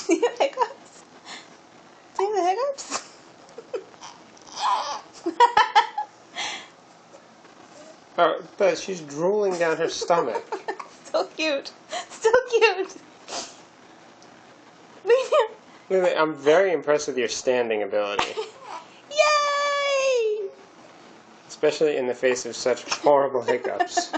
Do you have hiccups? Do you have hiccups? Oh, but she's drooling down her stomach. So cute. So cute. Lena, I'm very impressed with your standing ability. Yay! Especially in the face of such horrible hiccups.